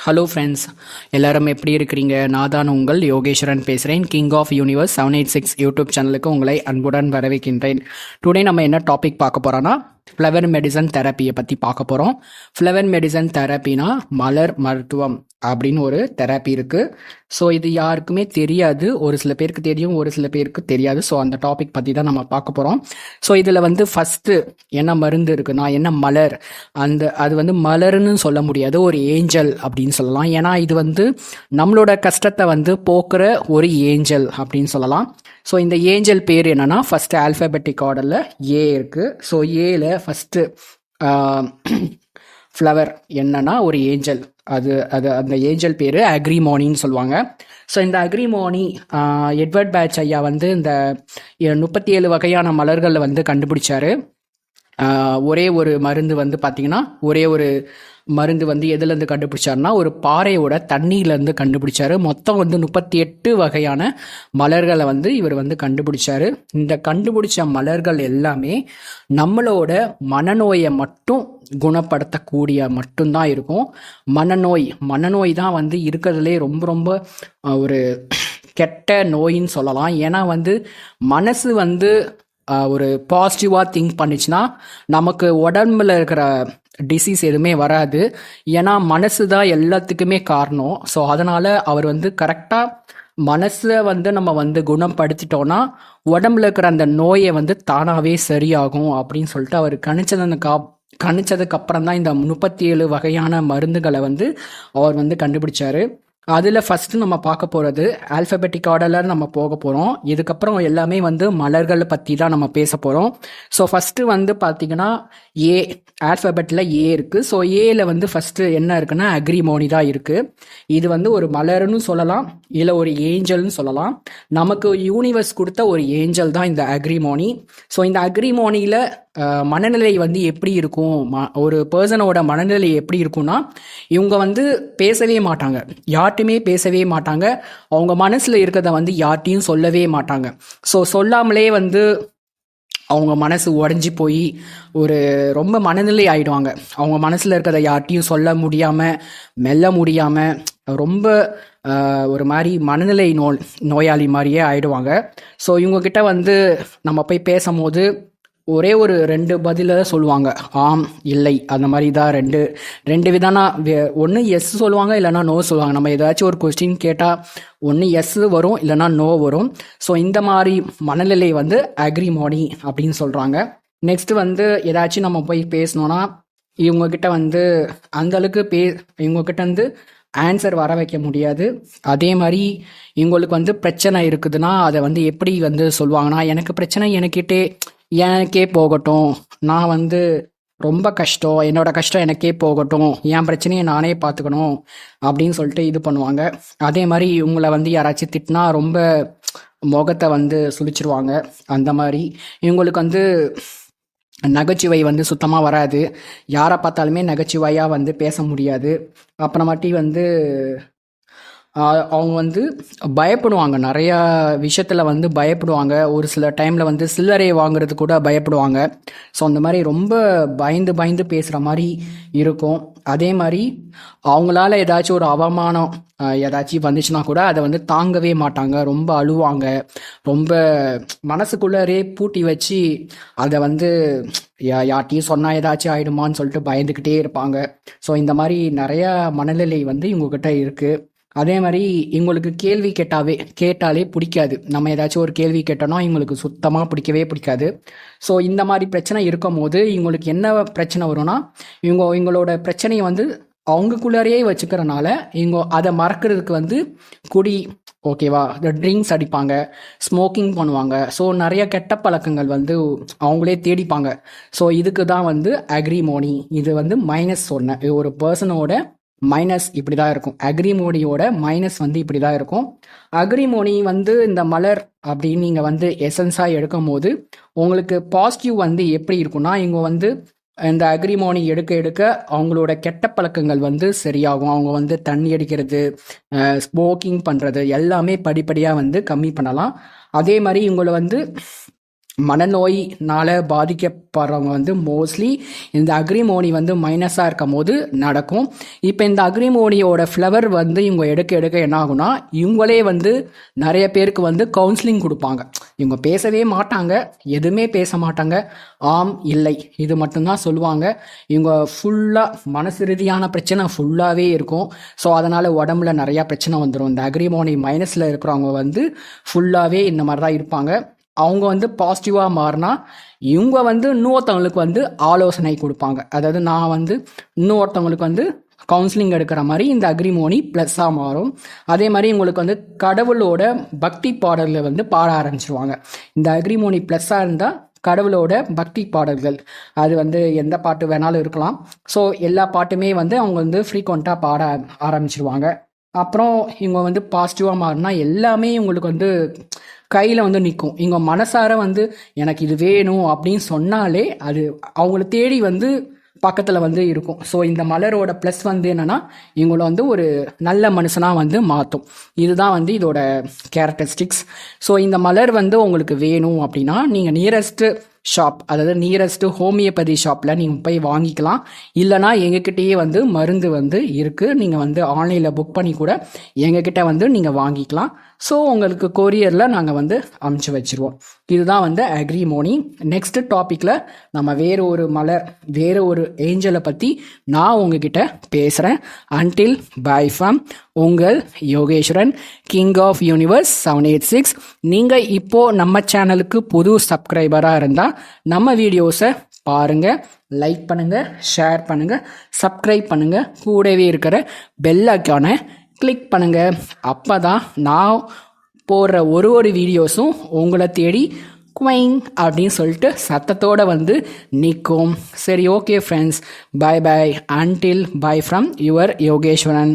Hello friends, எல்லாரும் எப்படி இருக்கிறீங்க? நான் தான் உங்கள் யோகேஸ்வரன் பேசுகிறேன். கிங் ஆஃப் யூனிவர்ஸ் 786 யூடியூப் சேனலுக்கு உங்களை அன்புடன் வரவேற்கின்றேன். டுடே நம்ம என்ன டாபிக் பார்க்க போகிறோன்னா, ஃப்ளவர் மெடிசன் தெரப்பியை பற்றி பார்க்க போகிறோம். ஃப்ளவர் மெடிசன் தெரப்பினா மலர் மருத்துவம் அப்படின்னு ஒரு தெரப்பி இருக்குது. ஸோ இது யாருக்குமே தெரியாது. ஒரு சில பேருக்கு தெரியும், ஒரு சில பேருக்கு தெரியாது. ஸோ அந்த டாபிக் பற்றி தான் நம்ம பார்க்க போகிறோம். ஸோ இதில் வந்து ஃபஸ்ட்டு என்ன மருந்து இருக்குன்னா, என்ன மலர், அது வந்து மலர்னு சொல்ல முடியாது, ஒரு ஏஞ்சல் அப்படின்னு சொல்லலாம். ஏன்னா இது வந்து நம்மளோட கஷ்டத்தை வந்து போக்குற ஒரு ஏஞ்சல் அப்படின்னு சொல்லலாம். ஸோ இந்த ஏஞ்சல் பேர் என்னன்னா, ஃபர்ஸ்ட் ஆல்ஃபபெட்டிக் ஆர்டரில் ஏ இருக்கு. ஸோ ஏல ஃபஸ்ட்டு ஃப்ளவர் என்னன்னா ஒரு ஏஞ்சல். அது அது அந்த ஏஞ்சல் பேர் அக்ரிமோனின்னு சொல்லுவாங்க. ஸோ இந்த அக்ரிமோனி எட்வர்ட் பேட்ச் ஐயா வந்து இந்த 37 வகையான மலர்களை வந்து கண்டுபிடிச்சாரு. ஒரே ஒரு மருந்து வந்து பார்த்தீங்கன்னா, ஒரே ஒரு மருந்து வந்து எதுலேருந்து கண்டுபிடிச்சாருன்னா, ஒரு பாறையோட தண்ணியிலேருந்து கண்டுபிடிச்சாரு. மொத்தம் வந்து 38 வகையான மலர்களை வந்து இவர் வந்து கண்டுபிடிச்சாரு. இந்த கண்டுபிடிச்ச மலர்கள் எல்லாமே நம்மளோட மனநோயை மட்டும் குணப்படுத்தக்கூடிய மட்டும்தான் இருக்கும். மனநோய் தான் வந்து இருக்கிறதுலே ரொம்ப ரொம்ப ஒரு கெட்ட நோயின்னு சொல்லலாம். ஏன்னா வந்து மனசு வந்து ஒரு பாசிட்டிவாக திங்க் பண்ணிச்சுன்னா நமக்கு உடம்புல இருக்கிற டிசீஸ் எதுவுமே வராது. ஏன்னா மனசு தான் எல்லாத்துக்குமே காரணம். ஸோ அதனால் அவர் வந்து கரெக்டாக மனசை வந்து நம்ம வந்து குணப்படுத்திட்டோன்னா உடம்புல இருக்கிற அந்த நோயை வந்து தானாகவே சரியாகும் அப்படின்னு சொல்லிட்டு அவர் கணிச்சதுக்கு அப்புறம் தான் இந்த 37 வகையான மருந்துகளை வந்து அவர் வந்து கண்டுபிடிச்சாரு. அதில் ஃபஸ்ட்டு நம்ம பார்க்க போகிறது ஆல்ஃபபெட்டிக் ஆர்டரில் நம்ம போக போகிறோம். இதுக்கப்புறம் எல்லாமே வந்து மலர்கள் பற்றி தான் நம்ம பேச போகிறோம். ஸோ ஃபஸ்ட்டு வந்து பார்த்திங்கன்னா ஏ, ஆல்ஃபபெட்டில் ஏ இருக்குது. ஸோ ஏல வந்து ஃபஸ்ட்டு என்ன இருக்குன்னா அக்ரிமோனி தான் இருக்குது. இது வந்து ஒரு மலர்னு சொல்லலாம், இல்லை ஒரு ஏஞ்சல்னு சொல்லலாம். நமக்கு யூனிவர்ஸ் கொடுத்த ஒரு ஏஞ்சல் தான் இந்த அக்ரிமோனி. ஸோ இந்த அக்ரிமோனியில் மனநிலை வந்து எப்படி இருக்கும், ஒரு பர்சனோட மனநிலை எப்படி இருக்கும்னா, இவங்க வந்து பேசவே மாட்டாங்க, யார்ட்டையுமே பேசவே மாட்டாங்க. அவங்க மனசில் இருக்கிறத வந்து யார்ட்டையும் சொல்லவே மாட்டாங்க. ஸோ சொல்லாமலே வந்து அவங்க மனசு உடஞ்சி போய் ஒரு ரொம்ப மனநிலை ஆகிடுவாங்க. அவங்க மனசில் இருக்கிறத யார்ட்டையும் சொல்ல முடியாமல், மெல்ல முடியாமல், ரொம்ப ஒரு மாதிரி மனநிலை நோயாளி மாதிரியே ஆயிடுவாங்க. ஸோ இவங்கக்கிட்ட வந்து நம்ம போய் பேசும்போது ஒரே ஒரு 2 பதில சொல்லுவாங்க, ஆம் இல்லை, அந்த மாதிரி தான் ரெண்டு விதம்னா, ஒன்று எஸ் சொல்லுவாங்க, இல்லைனா நோ சொல்லுவாங்க. நம்ம ஏதாச்சும் ஒரு கொஸ்டின் கேட்டால் ஒன்று எஸ் வரும், இல்லைனா நோ வரும். ஸோ இந்த மாதிரி மனநிலை வந்து அக்ரிமோனி அப்படின்னு சொல்கிறாங்க. நெக்ஸ்ட் வந்து ஏதாச்சும் நம்ம போய் பேசணுன்னா இவங்கக்கிட்ட வந்து அந்தளவுக்கு இவங்கக்கிட்ட வந்து ஆன்சர் வர வைக்க முடியாது. அதே மாதிரி இவங்களுக்கு வந்து பிரச்சனை இருக்குதுன்னா அதை வந்து எப்படி வந்து சொல்லுவாங்கன்னா, எனக்கு பிரச்சனை எனக்கே போகட்டும், நான் வந்து ரொம்ப கஷ்டம், என்னோட கஷ்டம் எனக்கே போகட்டும், என் பிரச்சனையை நானே பார்த்துக்கணும் அப்படின்னு சொல்லிட்டு இது பண்ணுவாங்க. அதே மாதிரி இவங்களை வந்து யாராச்சும் திட்டினா ரொம்ப முகத்தை வந்து சுழிச்சிருவாங்க. அந்த மாதிரி இவங்களுக்கு வந்து நகைச்சுவை வந்து சுத்தமாக வராது. யாரை பார்த்தாலுமே நகைச்சுவையாக வந்து பேச முடியாது. அப்புறமாட்டி வந்து அவங்க வந்து பயப்படுவாங்க, நிறையா விஷயத்தில் வந்து பயப்படுவாங்க. ஒரு சில டைமில் வந்து சில்லறை வாங்குறது கூட பயப்படுவாங்க. ஸோ அந்த மாதிரி ரொம்ப பயந்து பேசுகிற மாதிரி இருக்கும். அதே மாதிரி அவங்களால ஏதாச்சும் ஒரு அவமானம் ஏதாச்சும் வந்துச்சுன்னா கூட அதை வந்து தாங்கவே மாட்டாங்க, ரொம்ப அழுவாங்க. ரொம்ப மனசுக்குள்ளரே பூட்டி வச்சு அதை வந்து யார்ட்டையும் சொன்னால் ஏதாச்சும் ஆகிடுமான்னு சொல்லிட்டு பயந்துக்கிட்டே இருப்பாங்க. ஸோ இந்த மாதிரி நிறையா மனநிலை வந்து இவங்கக்கிட்ட இருக்குது. அதே மாதிரி இவங்களுக்கு கேள்வி கேட்டாலே பிடிக்காது. நம்ம ஏதாச்சும் ஒரு கேள்வி கேட்டோம்னா இவங்களுக்கு சுத்தமாக பிடிக்காது. ஸோ இந்த மாதிரி பிரச்சனை இருக்கும் போது இவங்களுக்கு என்ன பிரச்சனை வரும்னா, இவங்களோட பிரச்சனையை வந்து அவங்களுக்குள்ளாரையே வச்சுக்கிறனால இவங்க அதை மறக்கிறதுக்கு வந்து குடி, ஓகேவா, இந்த ட்ரிங்க்ஸ் அடிப்பாங்க, ஸ்மோக்கிங் பண்ணுவாங்க. ஸோ நிறைய கெட்ட பழக்கங்கள் வந்து அவங்களே தேடிப்பாங்க. ஸோ இதுக்கு தான் வந்து அக்ரிமோனி. இது வந்து மைனஸ் சொன்னேன், ஒரு பர்சனோட மைனஸ் இப்படி தான் இருக்கும். அக்ரிமோனியோட மைனஸ் வந்து இப்படி தான் இருக்கும். அக்ரிமோனி வந்து இந்த மலர் அப்படின்னு நீங்கள் வந்து எசன்ஸாக எடுக்கும் போது உங்களுக்கு பாசிட்டிவ் வந்து எப்படி இருக்குன்னா, இவங்க வந்து இந்த அக்ரிமோனி எடுக்க அவங்களோட கெட்ட பழக்கங்கள் வந்து சரியாகும். அவங்க வந்து தண்ணி அடிக்கிறது, ஸ்மோக்கிங் பண்ணுறது எல்லாமே படிப்படியாக வந்து கம்மி பண்ணலாம். அதே மாதிரி இவங்களை வந்து மனநோயினால் பாதிக்கப்படுறவங்க வந்து மோஸ்ட்லி இந்த அக்ரிமோனி வந்து மைனஸாக இருக்கும் போது நடக்கும். இப்போ இந்த அக்ரிமோனியோட ஃப்ளவர் வந்து இவங்க எடுக்க எடுக்க என்ன ஆகும்னா, இவங்களே வந்து நிறைய பேருக்கு வந்து கவுன்சிலிங் கொடுப்பாங்க. இவங்க பேசவே மாட்டாங்க, எதுவுமே பேச மாட்டாங்க, ஆம் இல்லை இது மட்டும்தான் சொல்லுவாங்க. இவங்க ஃபுல்லாக மனசு ரீதியான பிரச்சனை ஃபுல்லாகவே இருக்கும். ஸோ அதனால் உடம்புல நிறையா பிரச்சனை வந்துடும். இந்த அக்ரிமோனி மைனஸில் இருக்கிறவங்க வந்து ஃபுல்லாகவே இந்த மாதிரி தான் இருப்பாங்க. அவங்க வந்து பாசிட்டிவாக மாறினா இவங்க வந்து இன்னொருத்தவங்களுக்கு வந்து ஆலோசனை கொடுப்பாங்க. அதாவது நான் வந்து இன்னொருத்தவங்களுக்கு வந்து கவுன்சிலிங் எடுக்கிற மாதிரி இந்த அக்ரிமோனி ப்ளஸ்ஸாக மாறும். அதே மாதிரி உங்களுக்கு வந்து கடவுளோட பக்தி பாடல்களை வந்து பாட ஆரம்பிச்சிருவாங்க. இந்த அக்ரிமோனி ப்ளஸ்ஸாக இருந்தால் கடவுளோட பக்தி பாடல்கள், அது வந்து எந்த பாட்டு வேணாலும் இருக்கலாம். ஸோ எல்லா பாட்டுமே வந்து அவங்க வந்து ஃப்ரீக்வெண்ட்டாக பாட ஆரம்பிச்சிருவாங்க. அப்புறம் இவங்க வந்து பாசிட்டிவாக மாறினா எல்லாமே இவங்களுக்கு வந்து கையில் வந்து நிற்கும். இவங்க மனசார வந்து எனக்கு இது வேணும் அப்படின்னு சொன்னாலே அது அவங்கள தேடி வந்து பக்கத்தில் வந்து இருக்கும். ஸோ இந்த மலரோட ப்ளஸ் வந்து என்னென்னா, இவங்கள வந்து ஒரு நல்ல மனுஷனாக வந்து மாற்றும். இதுதான் வந்து இதோட கேரக்டரிஸ்டிக்ஸ். ஸோ இந்த மலர் வந்து உங்களுக்கு வேணும் அப்படின்னா நீங்கள் நியரஸ்ட்டு ஷாப், அதாவது நியரஸ்ட்டு ஹோமியோபதி ஷாப்பில் நீங்கள் போய் வாங்கிக்கலாம். இல்லைனா எங்ககிட்டயே வந்து மருந்து வந்து இருக்குது, நீங்கள் வந்து ஆன்லைனில் புக் பண்ணி கூட எங்ககிட்ட வந்து நீங்கள் வாங்கிக்கலாம். ஸோ உங்களுக்கு கொரியரில் நாங்கள் வந்து அமுச்சு வச்சுருவோம். இதுதான் வந்து அக்ரிமோனி. நெக்ஸ்ட் டாப்பிக்கில் நம்ம வேறு ஒரு மலர், வேறு ஒரு ஏஞ்சலை பற்றி நான் உங்ககிட்ட பேசுகிறேன். அன்டில் பை ஃப்ரம் உங்கள் யோகேஸ்வரன், கிங் ஆஃப் யூனிவர்ஸ் 786. நீங்கள் இப்போது நம்ம சேனலுக்கு புது சப்ஸ்கிரைபராக இருந்தால் நம்ம வீடியோஸை பாருங்கள், லைக் பண்ணுங்கள், ஷேர் பண்ணுங்கள், சப்ஸ்கிரைப் பண்ணுங்கள், கூடவே இருக்கிற பெல் ஐக்கானை கிளிக் பண்ணுங்கள். அப்போ தான் நான் போடுற ஒரு வீடியோஸும் உங்களை தேடி குவைங் அப்படின்னு சொல்லிட்டு சத்தத்தோடு வந்து நிற்கும். சரி, okay friends, bye bye. Until bye from your Yogeswaran.